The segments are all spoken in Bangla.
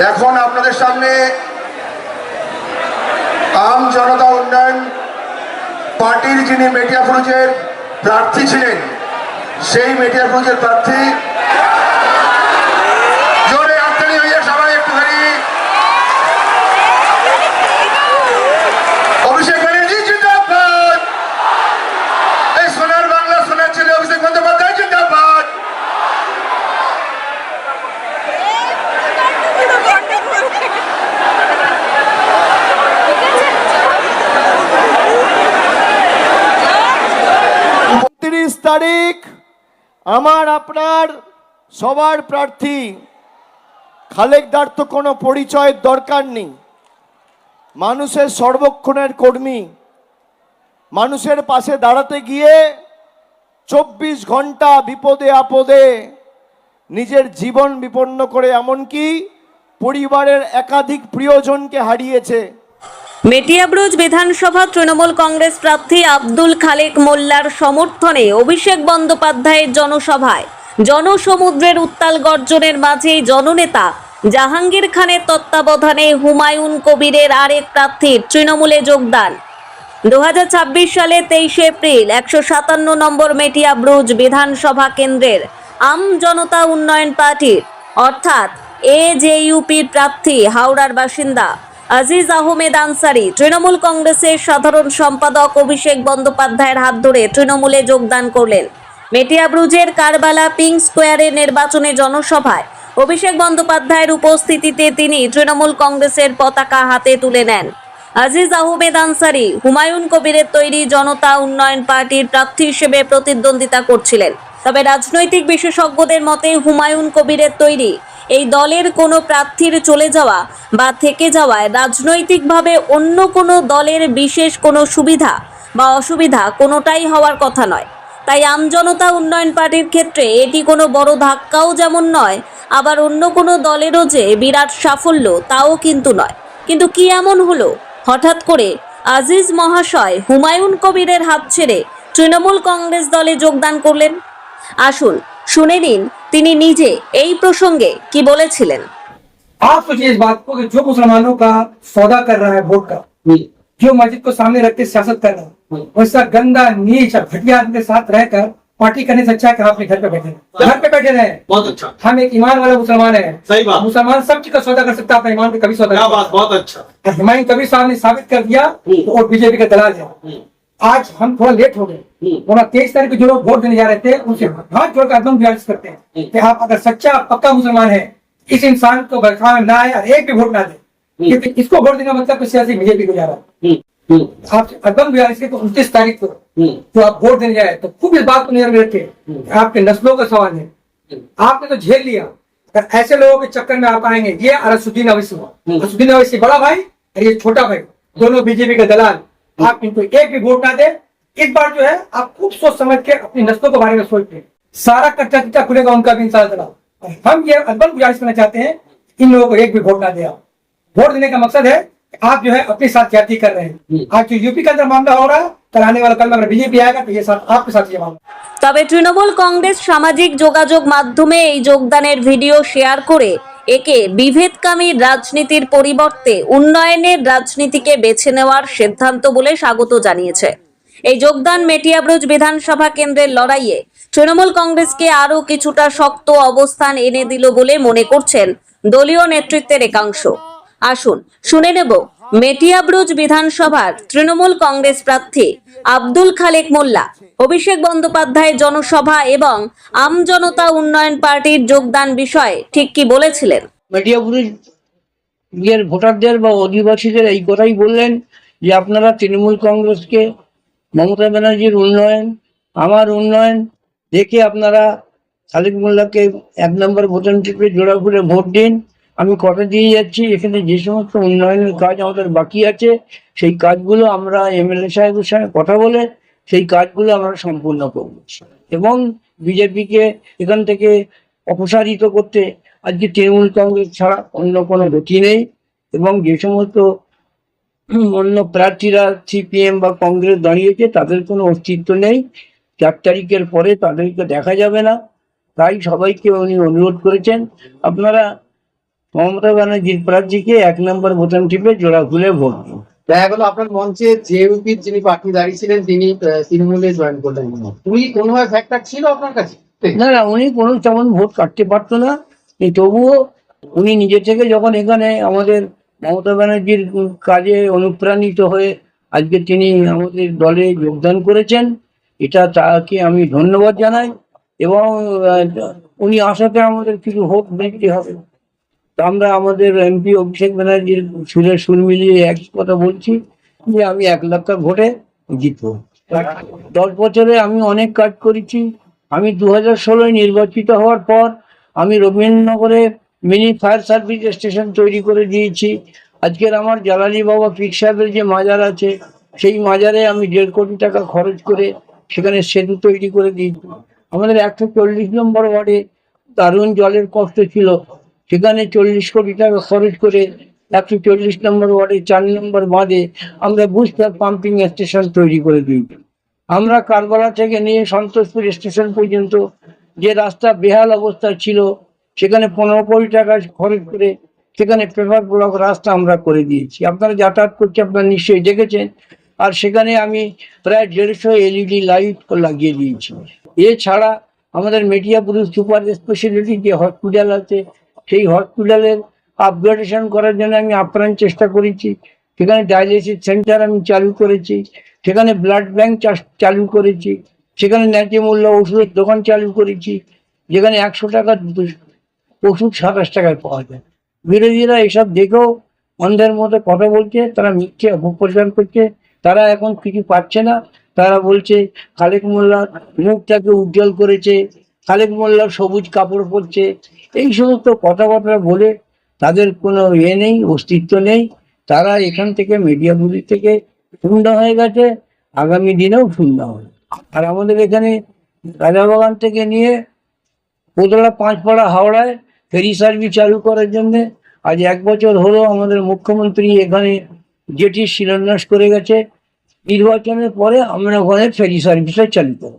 এখন আপনাদের সামনে আম জনতা উন্নয়ন পার্টির যিনি মেটিয়াফরুজের প্রার্থী ছিলেন সেই মেটিয়াফরুজের প্রার্থী জোরে হাততালি হইয়া সবাই একটুখানি অভিষেক ব্যানার্জি জিন্দাবাদ। এই সোনার বাংলা সোনার ছেলে অভিষেক বন্দ্যোপাধ্যায় জিন্দাবাদ। তারিখ আমার আপনার সবার প্রার্থী খালেকদার তো কোনো পরিচয়ের দরকার নেই, মানুষের সর্বক্ষণের কর্মী, মানুষের পাশে দাঁড়াতে গিয়ে 24 ঘন্টা বিপদে আপদে নিজের জীবন বিপন্ন করে এমনকি পরিবারের একাধিক প্রিয়জনকে হারিয়েছে। মেটিয়াব্রুজ বিধানসভা তৃণমূল কংগ্রেস প্রার্থী আব্দুল খালেক মোল্লার সমর্থনে অভিষেক বন্দ্যোপাধ্যায়ের জনসভায় জনসমুদ্রের উত্তাল গর্জনের মাঝেই জননেতা জাহাঙ্গীর খানের তত্ত্বাবধানে হুমায়ুন কবিরের আরেক প্রার্থীর তৃণমূলে যোগদান। 2026 সালে 23 এপ্রিল 157 নম্বর মেটিয়াব্রুজ বিধানসভা কেন্দ্রের আম জনতা উন্নয়ন পার্টির অর্থাৎ এজেইউপির প্রার্থী হাওড়ার বাসিন্দা আজিজ আহমেদ আনসারি তৃণমূল কংগ্রেসের সাধারণ সম্পাদক অভিষেক বন্দ্যোপাধ্যায়ের হাত ধরে তৃণমূলে যোগদান করলেন। মেটিয়াব্রুজের কারবালা পিঙ্ক স্কোয়ারে নির্বাচনী জনসভায় অভিষেক বন্দ্যোপাধ্যায়ের উপস্থিতিতে তিনি তৃণমূল কংগ্রেসের পতাকা হাতে তুলে নেন। আজিজ আহমেদ আনসারি হুমায়ুন কবিরের তৈরি জনতা উন্নয়ন পার্টির প্রার্থী হিসেবে প্রতিদ্বন্দ্বিতা করছিলেন। তবে রাজনৈতিক বিশেষজ্ঞদের মতে হুমায়ুন কবিরের তৈরি এই দলের কোনো প্রার্থীর চলে যাওয়া বা থেকে যাওয়ায় রাজনৈতিকভাবে অন্য কোনো দলের বিশেষ কোনো সুবিধা বা অসুবিধা কোনোটাই হওয়ার কথা নয়। তাই আমজনতা উন্নয়ন পার্টির ক্ষেত্রে এটি কোনো বড় ধাক্কাও যেমন নয়, আবার অন্য কোনো দলেরও যে বিরাট সাফল্য তাও কিন্তু নয়। কিন্তু কি এমন হলো হঠাৎ করে আজিজ মহাশয় হুমায়ুন কবিরের হাত ছেড়ে তৃণমূল কংগ্রেস দলে যোগদান করলেন? আসুন শুনে নিন তিনি নিজে এই প্রসঙ্গে কি বলেছিলেন। आप सोचिए इस बात को कि जो मुसलमानों का सौदा कर रहा है वोट का, जो मस्जिद को सामने रख के सियासत कर रहा है, वैसा गंदा नीच घटिया आदमी के साथ रहकर पार्टी करने से अच्छा है कि आप अपने घर पे बैठे घर पे बैठे रहे। बहुत अच्छा। हम एक ईमान वाला मुसलमान है। सही बात। मुसलमान सब चीज का सौदा कर सकता है, अपने ईमान पे कभी सौदा नहीं। बात बहुत अच्छा। हुमायूं कबीर साहब ने साबित कर दिया तो वो बीजेपी का दलाल है। आज हम थोड़ा लेट हो गए, वरना 23 तारीख को जो लोग वोट देने जा रहे थे उनसे हाथ जोड़कर एकदम गुजारिश करते हैं कि आप अगर सच्चा पक्का मुसलमान है, इस इंसान को बरखा में ना आए और एक भी वोट ना दे, क्योंकि इसको वोट देने का मतलब कोई सियासी बीजेपी को जा रहा है। आप एकदम गुजारिश है 29 तारीख को तो आप वोट देने जाए तो खूब इस बात को नजर में रखे, आपके नस्लों का सवाल है। आपने तो झेल लिया, अगर ऐसे लोगों के चक्कर में आप आएंगे, ये असदुद्दीन अवैसी हुआ, असदुद्दीन अवैसी बड़ा भाई और ये छोटा भाई, दोनों बीजेपी के दलाल, आप इनको एक भी वोट ना दे। इस बार जो है आप खूब सोच समझ के अपनी नस्लों के बारे में सोचते, सारा कच्चा चिट्टा खुलेगा उनका भी इंसान चला। हम ये अदबन गुजारिश करना चाहते हैं इन लोगों को एक भी वोट ना दे। वोट देने का मकसद है आप जो है अपने साथ ज्यादती कर रहे हैं। आज जो यूपी के अंदर मामला हो रहा है, कल आने वाला कल अगर बीजेपी आएगा तो ये साथ आपके साथ ये मामला। তবে তৃণমূল কংগ্রেস সামাজিক যোগাযোগ মাধ্যমে এই যোগদানের ভিডিও শেয়ার করে একে বিভেদকামী রাজনীতির পরিবর্তে উন্নয়নের রাজনীতিকে বেছে নেওয়ার সিদ্ধান্ত বলে স্বাগত জানিয়েছে। এই যোগদান মেটিয়াব্রুজ বিধানসভা কেন্দ্রের লড়াইয়ে তৃণমূল কংগ্রেসকে আরও কিছুটা শক্ত অবস্থান এনে দিল বলে মনে করছেন দলীয় নেতৃত্বের একাংশ। আসুন শুনে নেব মেটিয়াব্রুজ বিধানসভার তৃণমূল কংগ্রেস প্রার্থী আব্দুল খালেক মোল্লা অভিষেক বন্দ্যোপাধ্যায়ের জনসভা এবং আমজনতা উন্নয়ন পার্টির যোগদান বিষয়ে ঠিক কি বলেছিলেন। মেটিয়াব্রুজের ভোটারদের বা অধিবাসীদের এই কথাই বললেন যে আপনারা তৃণমূল কংগ্রেসকে, মমতা ব্যানার্জির উন্নয়ন, আমার উন্নয়ন দেখে আপনারা খালেক মোল্লাকে 1 নম্বর ভোটার টিপে জোড়াফুলে ভোট দিন। আমি কথা দিয়ে যাচ্ছি, এখানে যে সমস্ত উন্নয়নের কাজ আমাদের বাকি আছে সেই কাজগুলো আমরা এমএলএ সাহেবের সঙ্গে কথা বলে সেই কাজগুলো আমরা সম্পূর্ণ করব এবং বিজেপিকে এখান থেকে অপসারিত করতে আজকে তৃণমূল কংগ্রেস ছাড়া অন্য কোনো গতি নেই। এবং যে সমস্ত অন্য প্রার্থীরা সিপিএম বা কংগ্রেস দাঁড়িয়েছে তাদের কোনো অস্তিত্ব নেই। 4 তারিখের পরে তাদেরকে দেখা যাবে না। তাই সবাইকে উনি অনুরোধ করেছেন আপনারা মমতা ব্যানার্জির প্রার্থীকে 1 নম্বর বোতাম টিপে জোড়া খুলে ভোট দিন। দেখা গেল আপনার মঞ্চে জেইউপির যিনি প্রার্থী দাঁড়িয়েছিলেন তিনি তৃণমূলে জয়েন করলেন, উনি কোনোভাবে ফ্যাক্টর ছিল আপনার কাছে? না না, উনি কোনো তেমন ভোট কাটতে পারতো না, কিন্তু তবুও উনি নিজে থেকে যখন এখানে আমাদের মমতা ব্যানার্জির কাজে অনুপ্রাণিত হয়ে আজকে তিনি আমাদের দলে যোগদান করেছেন, এটা তাকে আমি ধন্যবাদ জানাই। এবং উনি আসাতে আমাদের কিছু ভোট বৃদ্ধি হবে। তো আমরা আমাদের এমপি অভিষেক ব্যানার্জির সুরের সুর মিলিয়ে একই কথা বলছি যে আমি 1 লক্ষ ভোটে জিতবো। 10 বছরে আমি অনেক কাজ করেছি। আমি 2016 নির্বাচিত হওয়ার পর আমি রবীন্দ্রনগরে মিনি ফায়ার সার্ভিস স্টেশন তৈরি করে দিয়েছি। আজকের আমার জালালি বাবা পীর সাহেবের যে মাজার আছে, সেই মাজারে আমি 1.5 কোটি টাকা খরচ করে সেখানে সেতু তৈরি করে দিয়েছি। আমাদের 140 নম্বর ওয়ার্ডে দারুণ জলের কষ্ট ছিল, সেখানে 40 কোটি টাকা খরচ করে 140 নম্বর ওয়ার্ডে 4 নম্বর বাঁধে আমরা বুস্টার পাম্পিং স্টেশন তৈরি করে দিয়েছি। আমরা কারবালা থেকে নিয়ে সন্তোষপুর স্টেশন পর্যন্ত যে রাস্তা বেহাল অবস্থায় ছিল, সেখানে 15 কোটি টাকা খরচ করে সেখানে পেপার ব্লক রাস্তা আমরা করে দিয়েছি। আপনারা যাতায়াত করছে, আপনারা নিশ্চয়ই দেখেছেন। আর সেখানে আমি প্রায় 150 LED লাইট লাগিয়ে দিয়েছি। এছাড়া আমাদের মেটিয়াপুর সুপার স্পেশালিটি যে হসপিটাল আছে, সেই হসপিটালের আপগ্রেডেশন করার জন্য আমি আপ্রাণ চেষ্টা করেছি। সেখানে ডায়ালিসিস সেন্টার আমি চালু করেছি, সেখানে ব্লাড ব্যাংক চালু করেছি, সেখানে ন্যায্য মূল্য ওষুধের দোকান চালু করেছি, যেখানে 100 টাকার ওষুধ 27 টাকায় পাওয়া যায়। বিরোধীরা এসব দেখেও অন্ধের মতো কথা বলছে, তারা মিথ্যে অপপ্রচার করছে। তারা এখন কিছু পাচ্ছে না। তারা বলছে খালেক মোল্লার মুখটাকে উজ্জ্বল করেছে, খালেক মোল্লার সবুজ কাপড় পরছে, এই সমস্ত কথাবার্তা বলে তাদের কোনো নেই, অস্তিত্ব নেই। তারা এখান থেকে মিডিয়াগুলি থেকে শূন্য হয়ে গেছে, আগামী দিনেও শূন্য হবে। আর আমাদের এখানে রাজাবাগান থেকে নিয়ে কোতলা 5 পাড়া হাওড়ায় ফেরি সার্ভিস চালু করার জন্য আজ 1 বছর হলো আমাদের মুখ্যমন্ত্রী এখানে জেটির শিলান্যাস করে গেছে। নির্বাচনের পরে আমরা ওখানে ফেরি সার্ভিসটা চালু করব।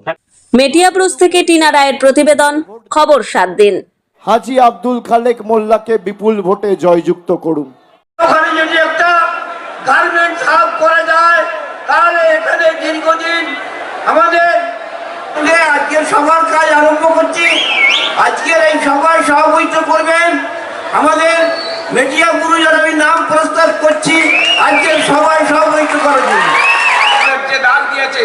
মেটিয়াব্রুজ থেকে টিনা রায়ের প্রতিবেদন, খবর 7 দিন। হাজী আব্দুল খালেক মোল্লাকে বিপুল ভোটে জয়যুক্ত করুন। ওখানে যদি একটা গার্মেন্টস হাব করা যায়, তাহলে এখানে দীর্ঘদিন আমাদের আজকের সভার কাজ আরম্ভ করছি। আজকের এই সভায় সভাপতিত্ব করবেন আমাদের মেটিয়াপুরের আমি নাম প্রস্তাব করছি আজকের সভায় সভাপতিত্ব করার জন্য। যে ডাক দিয়েছে,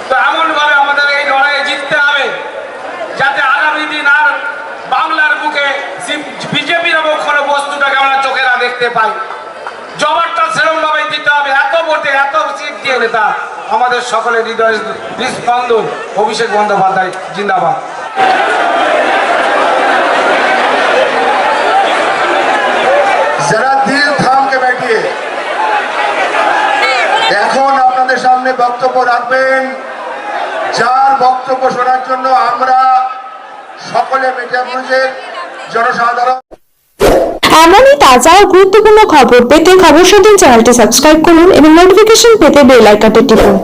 তো এমন ভাবে আমাদের এই লড়াইয়ে জিততে হবে যাতে আগামী দিন আর বাংলার বুকে বিজেপির কোনো বস্তুটাকে আমরা চোখে না দেখতে পাই। জবাবটা সেরকম ভাবে দিতে হবে। এত ভোটে এত সিট দিয়ে নেতা আমাদের সকলের হৃদয় স্পন্দন অভিষেক বন্দ্যোপাধ্যায় জিন্দাবাদ। जरा दिल थाम के बैठिए। এখন আপনাদের সামনে বক্তব্য রাখবেন, যার বক্তব্য শোনার জন্য আমরা সকলে মেটিয়াপুরের জনসাধারণ। এমনই তাজা ও গুরুত্বপূর্ণ খবর পেতে খবর 7 দিন চ্যানেলটি সাবস্ক্রাইব করুন এবং নোটিফিকেশন পেতে বেল আইকনটি টিপুন।